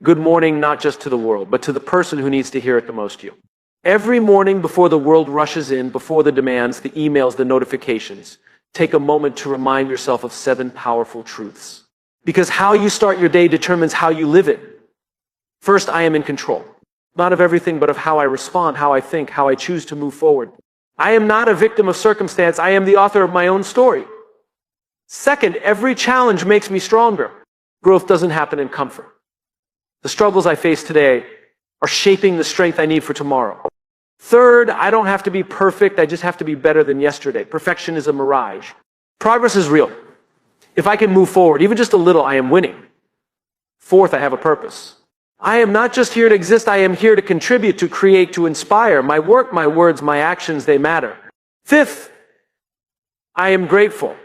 Good morning, not just to the world, but to the person who needs to hear it the most, you. Every morning before the world rushes in, before the demands, the emails, the notifications, take a moment to remind yourself of 7 powerful truths. Because how you start your day determines how you live it. First, I am in control. Not of everything, but of how I respond, how I think, how I choose to move forward. I am not a victim of circumstance. I am the author of my own story. Second, every challenge makes me stronger. Growth doesn't happen in comfort. The struggles I face today are shaping the strength I need for tomorrow. Third, I don't have to be perfect. I just have to be better than yesterday. Perfection is a mirage. Progress is real. If I can move forward, even just a little, I am winning. Fourth, I have a purpose. I am not just here to exist. I am here to contribute, to create, to inspire. My work, my words, my actions, they matter. Fifth, I am grateful.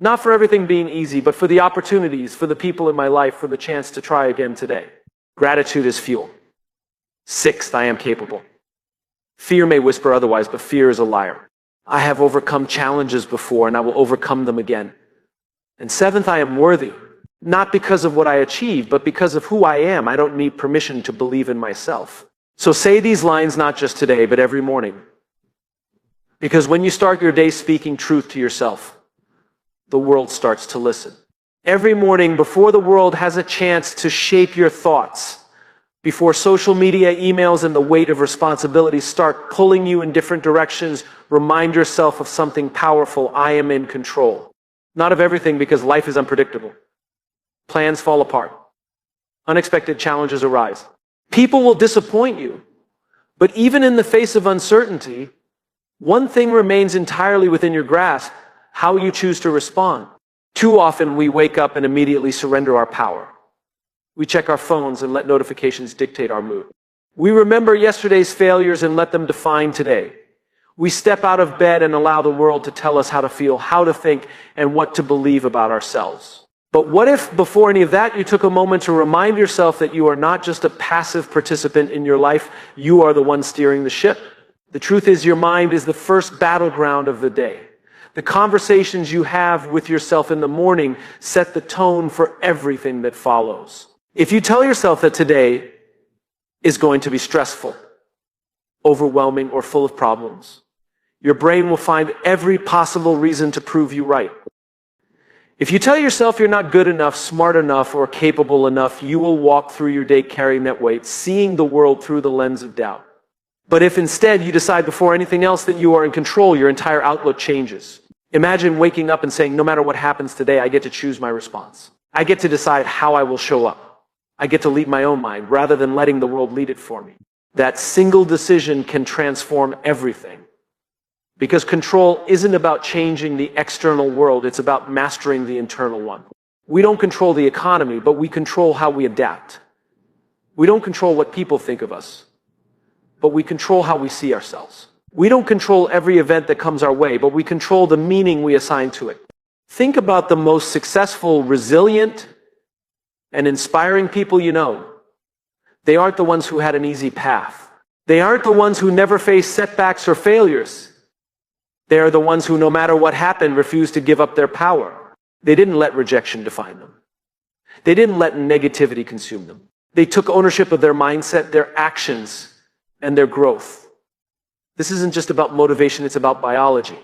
Not for everything being easy, but for the opportunities, for the people in my life, for the chance to try again today. Gratitude is fuel. Sixth, I am capable. Fear may whisper otherwise, but fear is a liar. I have overcome challenges before, and I will overcome them again. And seventh, I am worthy. Not because of what I achieve, but because of who I am. I don't need permission to believe in myself. So say these lines not just today, but every morning. Because when you start your day speaking truth to yourself, the world starts to listen. Every morning, before the world has a chance to shape your thoughts, before social media, emails, and the weight of responsibility start pulling you in different directions, remind yourself of something powerful. I am in control. Not of everything, because life is unpredictable. Plans fall apart. Unexpected challenges arise. People will disappoint you. But even in the face of uncertainty, one thing remains entirely within your grasp: how you choose to respond. Too often we wake up and immediately surrender our power. We check our phones and let notifications dictate our mood. We remember yesterday's failures and let them define today. We step out of bed and allow the world to tell us how to feel, how to think, and what to believe about ourselves. But what if, before any of that, you took a moment to remind yourself that you are not just a passive participant in your life, you are the one steering the ship? The truth is, your mind is the first battleground of the day. The conversations you have with yourself in the morning set the tone for everything that follows. If you tell yourself that today is going to be stressful, overwhelming, or full of problems, your brain will find every possible reason to prove you right. If you tell yourself you're not good enough, smart enough, or capable enough, you will walk through your day carrying that weight, seeing the world through the lens of doubt. But if instead you decide before anything else that you are in control, your entire outlook changes. Imagine waking up and saying, no matter what happens today, I get to choose my response. I get to decide how I will show up. I get to lead my own mind rather than letting the world lead it for me. That single decision can transform everything. Because control isn't about changing the external world, it's about mastering the internal one. We don't control the economy, but we control how we adapt. We don't control what people think of us, but we control how we see ourselves. We don't control every event that comes our way, but we control the meaning we assign to it. Think about the most successful, resilient, and inspiring people you know. They aren't the ones who had an easy path. They aren't the ones who never faced setbacks or failures. They are the ones who, no matter what happened, refused to give up their power. They didn't let rejection define them. They didn't let negativity consume them. They took ownership of their mindset, their actions, and their growth. This isn't just about motivation, it's about biology.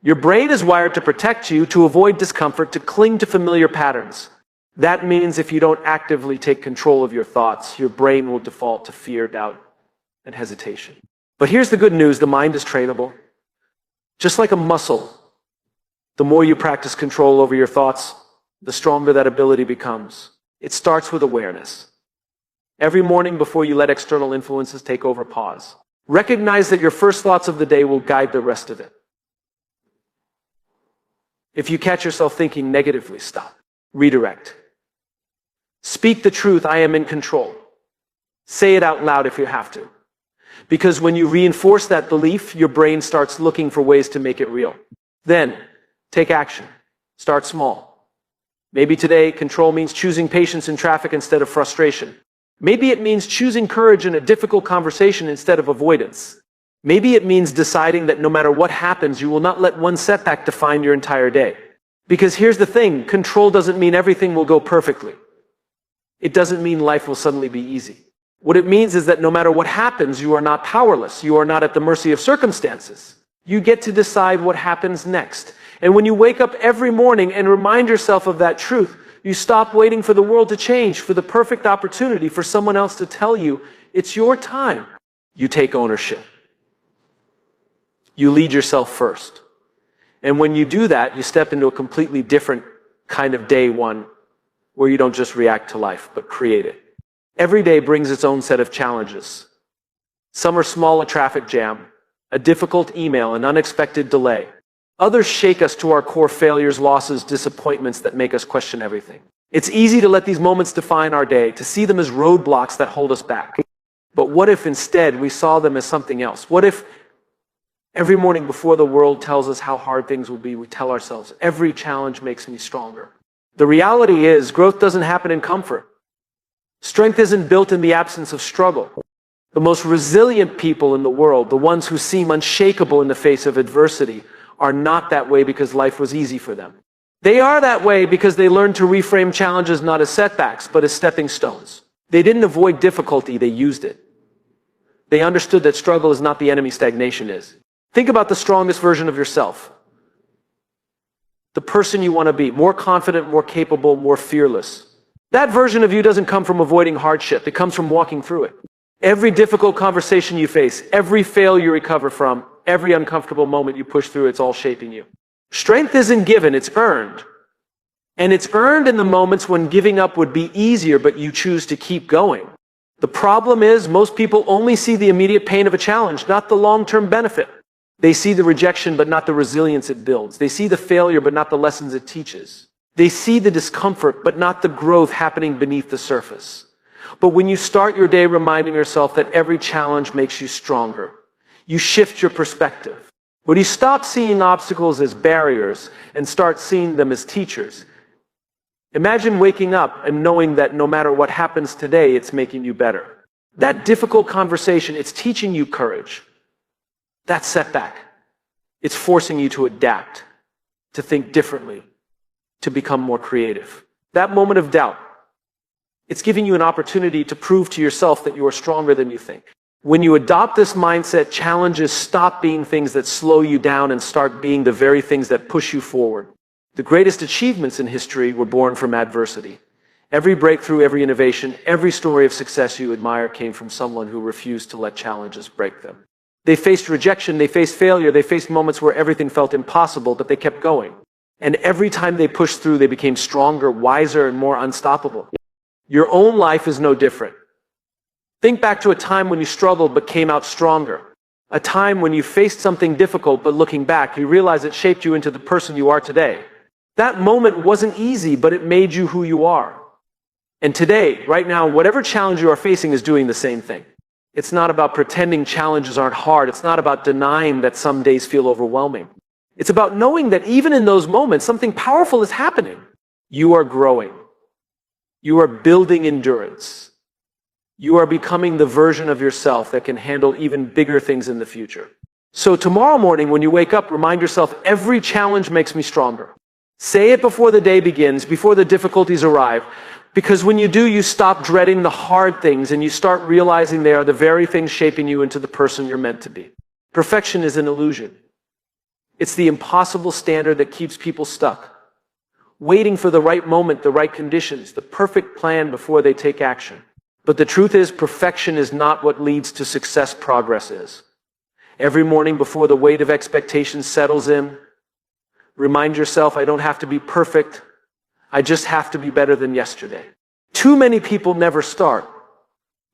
Your brain is wired to protect you, to avoid discomfort, to cling to familiar patterns. That means if you don't actively take control of your thoughts, your brain will default to fear, doubt, and hesitation. But here's the good news: the mind is trainable. Just like a muscle, the more you practice control over your thoughts, the stronger that ability becomes. It starts with awareness. Every morning before you let external influences take over, pause. Recognize that your first thoughts of the day will guide the rest of it. If you catch yourself thinking negatively, stop. Redirect. Speak the truth: I am in control. Say it out loud if you have to. Because when you reinforce that belief, your brain starts looking for ways to make it real. Then, take action. Start small. Maybe today, control means choosing patience in traffic instead of frustration. Maybe it means choosing courage in a difficult conversation instead of avoidance. Maybe it means deciding that no matter what happens, you will not let one setback define your entire day. Because here's the thing: control doesn't mean everything will go perfectly. It doesn't mean life will suddenly be easy. What it means is that no matter what happens, you are not powerless. You are not at the mercy of circumstances. You get to decide what happens next. And when you wake up every morning and remind yourself of that truth, you stop waiting for the world to change, for the perfect opportunity, for someone else to tell you it's your time. You take ownership. You lead yourself first. And when you do that, you step into a completely different kind of day one, where you don't just react to life, but create it. Every day brings its own set of challenges. Some are small, a traffic jam, a difficult email, an unexpected delay. Others shake us to our core, failures, losses, disappointments that make us question everything. It's easy to let these moments define our day, to see them as roadblocks that hold us back. But what if instead we saw them as something else? What if every morning before the world tells us how hard things will be, we tell ourselves, every challenge makes me stronger? The reality is, growth doesn't happen in comfort. Strength isn't built in the absence of struggle. The most resilient people in the world, the ones who seem unshakable in the face of adversity, are not that way because life was easy for them. They are that way because they learned to reframe challenges not as setbacks, but as stepping stones. They didn't avoid difficulty, they used it. They understood that struggle is not the enemy, stagnation is. Think about the strongest version of yourself. The person you want to be, more confident, more capable, more fearless. That version of you doesn't come from avoiding hardship, it comes from walking through it. Every difficult conversation you face, every fail you recover from, every uncomfortable moment you push through, it's all shaping you. Strength isn't given, it's earned. And it's earned in the moments when giving up would be easier, but you choose to keep going. The problem is, most people only see the immediate pain of a challenge, not the long-term benefit. They see the rejection, but not the resilience it builds. They see the failure, but not the lessons it teaches. They see the discomfort, but not the growth happening beneath the surface. But when you start your day reminding yourself that every challenge makes you stronger, you shift your perspective. When you stop seeing obstacles as barriers and start seeing them as teachers, imagine waking up and knowing that no matter what happens today, it's making you better. That difficult conversation, it's teaching you courage. That setback, it's forcing you to adapt, to think differently, to become more creative. That moment of doubt, it's giving you an opportunity to prove to yourself that you are stronger than you think. When you adopt this mindset, challenges stop being things that slow you down and start being the very things that push you forward. The greatest achievements in history were born from adversity. Every breakthrough, every innovation, every story of success you admire came from someone who refused to let challenges break them. They faced rejection, they faced failure, they faced moments where everything felt impossible, but they kept going. And every time they pushed through, they became stronger, wiser, and more unstoppable. Your own life is no different. Think back to a time when you struggled but came out stronger. A time when you faced something difficult, but looking back, you realize it shaped you into the person you are today. That moment wasn't easy, but it made you who you are. And today, right now, whatever challenge you are facing is doing the same thing. It's not about pretending challenges aren't hard. It's not about denying that some days feel overwhelming. It's about knowing that even in those moments, something powerful is happening. You are growing. You are building endurance. You are becoming the version of yourself that can handle even bigger things in the future. So tomorrow morning, when you wake up, remind yourself, every challenge makes me stronger. Say it before the day begins, before the difficulties arrive. Because when you do, you stop dreading the hard things and you start realizing they are the very things shaping you into the person you're meant to be. Perfection is an illusion. It's the impossible standard that keeps people stuck, waiting for the right moment, the right conditions, the perfect plan before they take action. But the truth is, perfection is not what leads to success. Progress is. Every morning before the weight of expectations settles in, remind yourself, I don't have to be perfect. I just have to be better than yesterday. Too many people never start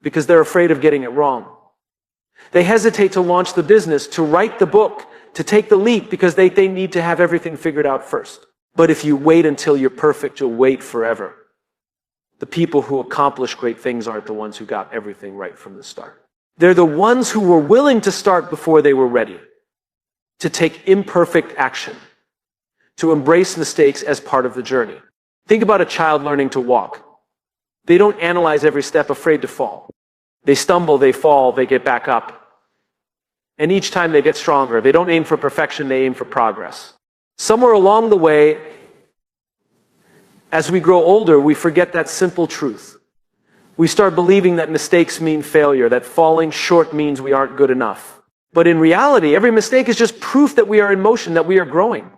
because they're afraid of getting it wrong. They hesitate to launch the business, to write the book, to take the leap because they need to have everything figured out first. But if you wait until you're perfect, you'll wait forever. The people who accomplish great things aren't the ones who got everything right from the start. They're the ones who were willing to start before they were ready, to take imperfect action, to embrace mistakes as part of the journey. Think about a child learning to walk. They don't analyze every step, afraid to fall. They stumble, they fall, they get back up. And each time they get stronger. They don't aim for perfection, they aim for progress. Somewhere along the way, as we grow older, we forget that simple truth. We start believing that mistakes mean failure, that falling short means we aren't good enough. But in reality, every mistake is just proof that we are in motion, that we are growing.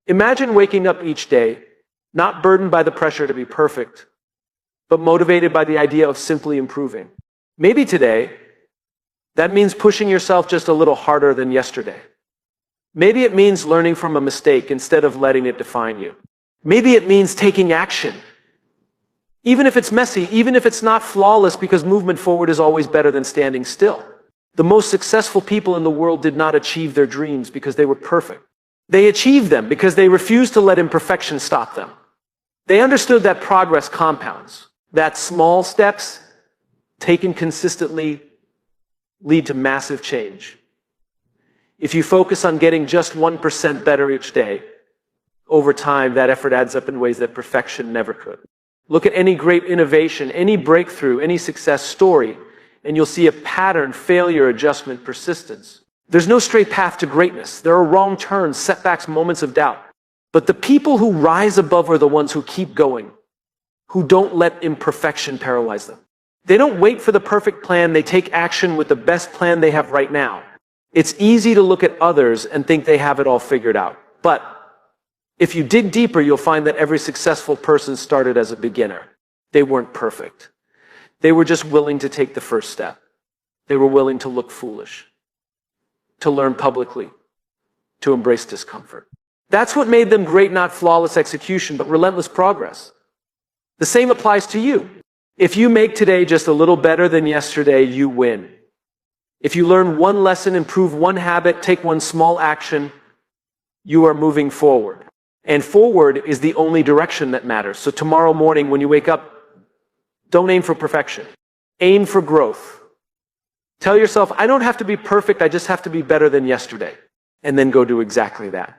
Imagine waking up each day, not burdened by the pressure to be perfect, but motivated by the idea of simply improving. Maybe today, that means pushing yourself just a little harder than yesterday. Maybe it means learning from a mistake instead of letting it define you. Maybe it means taking action. Even if it's messy, even if it's not flawless, because movement forward is always better than standing still. The most successful people in the world did not achieve their dreams because they were perfect. They achieved them because they refused to let imperfection stop them. They understood that progress compounds, that small steps taken consistently lead to massive change. If you focus on getting just 1% better each day, over time, that effort adds up in ways that perfection never could. Look at any great innovation, any breakthrough, any success story, and you'll see a pattern: failure, adjustment, persistence. There's no straight path to greatness. There are wrong turns, setbacks, moments of doubt. But the people who rise above are the ones who keep going, who don't let imperfection paralyze them. They don't wait for the perfect plan. They take action with the best plan they have right now. It's easy to look at others and think they have it all figured out. But if you dig deeper, you'll find that every successful person started as a beginner. They weren't perfect. They were just willing to take the first step. They were willing to look foolish, to learn publicly, to embrace discomfort. That's what made them great, not flawless execution, but relentless progress. The same applies to you. If you make today just a little better than yesterday, you win. If you learn one lesson, improve one habit, take one small action, you are moving forward. And forward is the only direction that matters. So tomorrow morning when you wake up, don't aim for perfection. Aim for growth. Tell yourself, I don't have to be perfect, I just have to be better than yesterday. And then go do exactly that.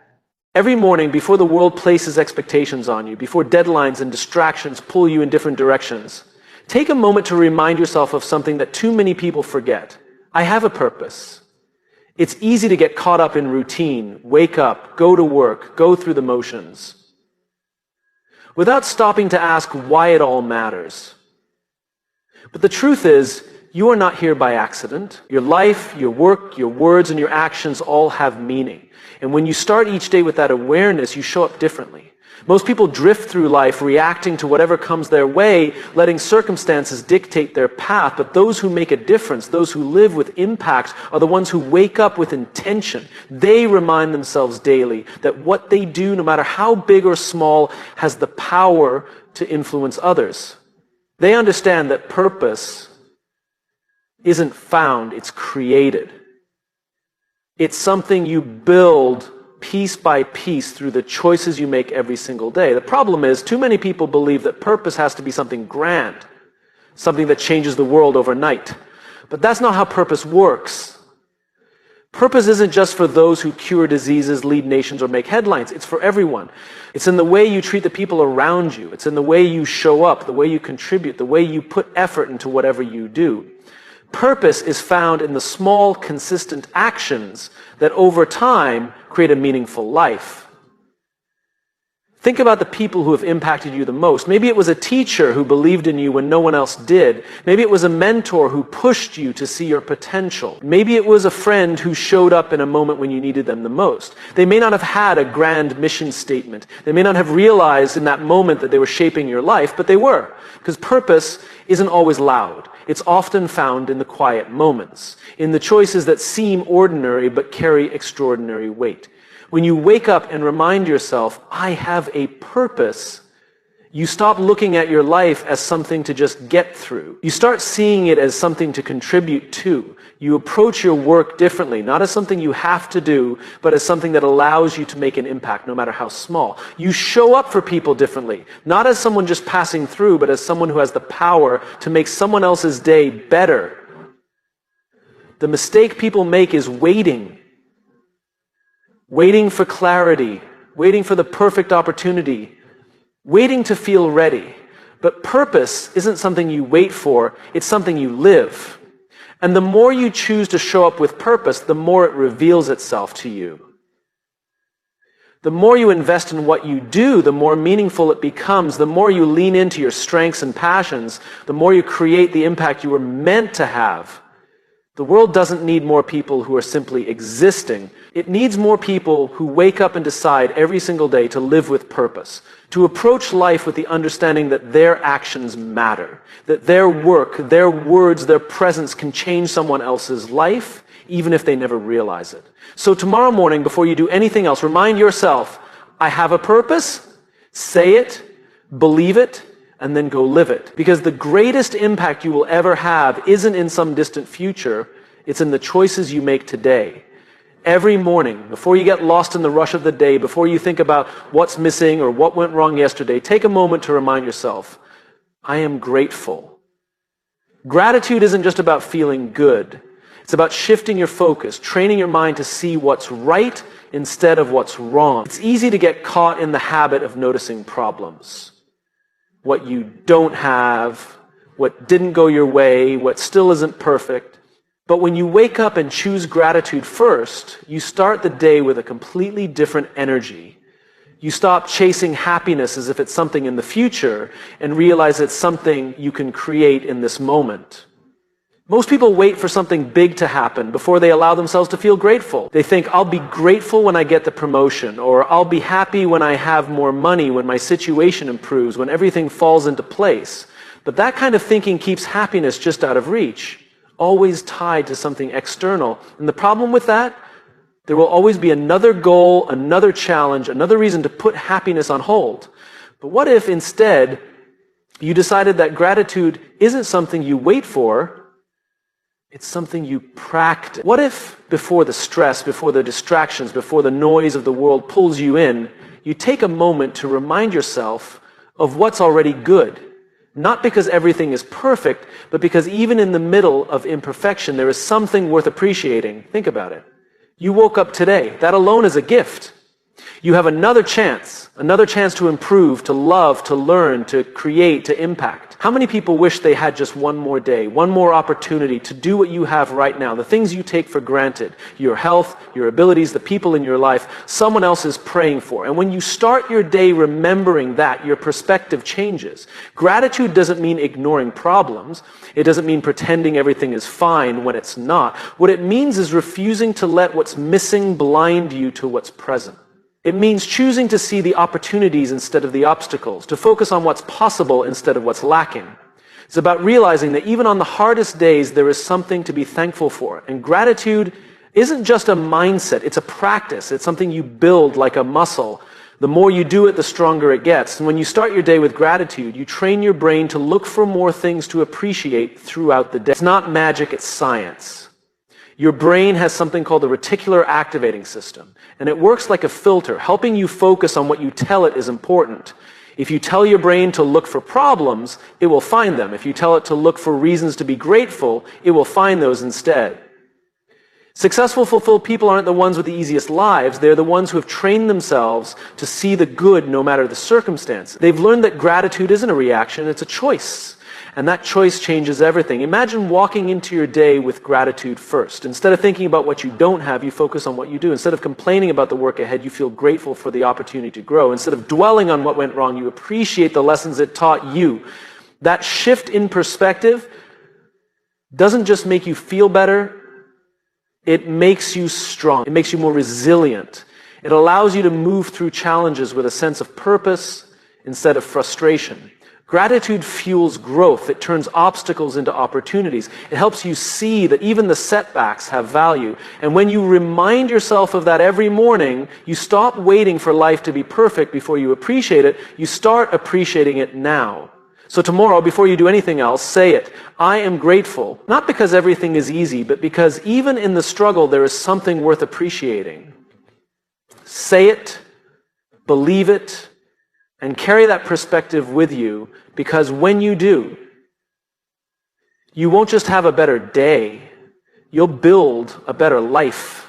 Every morning, before the world places expectations on you, before deadlines and distractions pull you in different directions, take a moment to remind yourself of something that too many people forget. I have a purpose. It's easy to get caught up in routine, wake up, go to work, go through the motions, without stopping to ask why it all matters. But the truth is, you are not here by accident. Your life, your work, your words, and your actions all have meaning. And when you start each day with that awareness, you show up differently. Most people drift through life reacting to whatever comes their way, letting circumstances dictate their path. But those who make a difference, those who live with impact, are the ones who wake up with intention. They remind themselves daily that what they do, no matter how big or small, has the power to influence others. They understand that purpose isn't found, it's created. It's something you build piece by piece through the choices you make every single day. The problem is, too many people believe that purpose has to be something grand, something that changes the world overnight. But that's not how purpose works. Purpose isn't just for those who cure diseases, lead nations, or make headlines. It's for everyone. It's in the way you treat the people around you. It's in the way you show up, the way you contribute, the way you put effort into whatever you do. Purpose is found in the small, consistent actions that over time create a meaningful life. Think about the people who have impacted you the most. Maybe it was a teacher who believed in you when no one else did. Maybe it was a mentor who pushed you to see your potential. Maybe it was a friend who showed up in a moment when you needed them the most. They may not have had a grand mission statement. They may not have realized in that moment that they were shaping your life, but they were. Because purpose isn't always loud. It's often found in the quiet moments, in the choices that seem ordinary but carry extraordinary weight. When you wake up and remind yourself, I have a purpose, you stop looking at your life as something to just get through. You start seeing it as something to contribute to. You approach your work differently, not as something you have to do, but as something that allows you to make an impact, no matter how small. You show up for people differently, not as someone just passing through, but as someone who has the power to make someone else's day better. The mistake people make is waiting for clarity, waiting for the perfect opportunity, waiting to feel ready. But purpose isn't something you wait for, it's something you live. And the more you choose to show up with purpose, the more it reveals itself to you. The more you invest in what you do, the more meaningful it becomes. The more you lean into your strengths and passions, the more you create the impact you were meant to have. The world doesn't need more people who are simply existing. It needs more people who wake up and decide every single day to live with purpose, to approach life with the understanding that their actions matter, that their work, their words, their presence can change someone else's life, even if they never realize it. So tomorrow morning, before you do anything else, remind yourself, I have a purpose, say it, believe it, and then go live it. Because the greatest impact you will ever have isn't in some distant future, it's in the choices you make today. Every morning, before you get lost in the rush of the day, before you think about what's missing or what went wrong yesterday, take a moment to remind yourself, I am grateful. Gratitude isn't just about feeling good. It's about shifting your focus, training your mind to see what's right instead of what's wrong. It's easy to get caught in the habit of noticing problems. What you don't have, what didn't go your way, what still isn't perfect. But when you wake up and choose gratitude first, you start the day with a completely different energy. You stop chasing happiness as if it's something in the future and realize it's something you can create in this moment. Most people wait for something big to happen before they allow themselves to feel grateful. They think, I'll be grateful when I get the promotion, or I'll be happy when I have more money, when my situation improves, when everything falls into place. But that kind of thinking keeps happiness just out of reach, always tied to something external. And the problem with that, there will always be another goal, another challenge, another reason to put happiness on hold. But what if instead you decided that gratitude isn't something you wait for, it's something you practice? What if before the stress, before the distractions, before the noise of the world pulls you in, you take a moment to remind yourself of what's already good? Not because everything is perfect, but because even in the middle of imperfection, there is something worth appreciating. Think about it. You woke up today. That alone is a gift. You have another chance to improve, to love, to learn, to create, to impact. How many people wish they had just one more day, one more opportunity to do what you have right now, the things you take for granted, your health, your abilities, the people in your life, someone else is praying for. And when you start your day remembering that, your perspective changes. Gratitude doesn't mean ignoring problems. It doesn't mean pretending everything is fine when it's not. What it means is refusing to let what's missing blind you to what's present. It means choosing to see the opportunities instead of the obstacles, to focus on what's possible instead of what's lacking. It's about realizing that even on the hardest days, there is something to be thankful for. And gratitude isn't just a mindset, it's a practice. It's something you build like a muscle. The more you do it, the stronger it gets. And when you start your day with gratitude, you train your brain to look for more things to appreciate throughout the day. It's not magic, it's science. Your brain has something called the reticular activating system, and it works like a filter, helping you focus on what you tell it is important. If you tell your brain to look for problems, it will find them. If you tell it to look for reasons to be grateful, it will find those instead. Successful, fulfilled people aren't the ones with the easiest lives. They're the ones who have trained themselves to see the good no matter the circumstance. They've learned that gratitude isn't a reaction, it's a choice. And that choice changes everything. Imagine walking into your day with gratitude first. Instead of thinking about what you don't have, you focus on what you do. Instead of complaining about the work ahead, you feel grateful for the opportunity to grow. Instead of dwelling on what went wrong, you appreciate the lessons it taught you. That shift in perspective doesn't just make you feel better, it makes you strong. It makes you more resilient. It allows you to move through challenges with a sense of purpose instead of frustration. Gratitude fuels growth. It turns obstacles into opportunities. It helps you see that even the setbacks have value. And when you remind yourself of that every morning, you stop waiting for life to be perfect before you appreciate it. You start appreciating it now. So tomorrow, before you do anything else, say it. I am grateful, not because everything is easy, but because even in the struggle, there is something worth appreciating. Say it, believe it, and carry that perspective with you, because when you do, you won't just have a better day, you'll build a better life.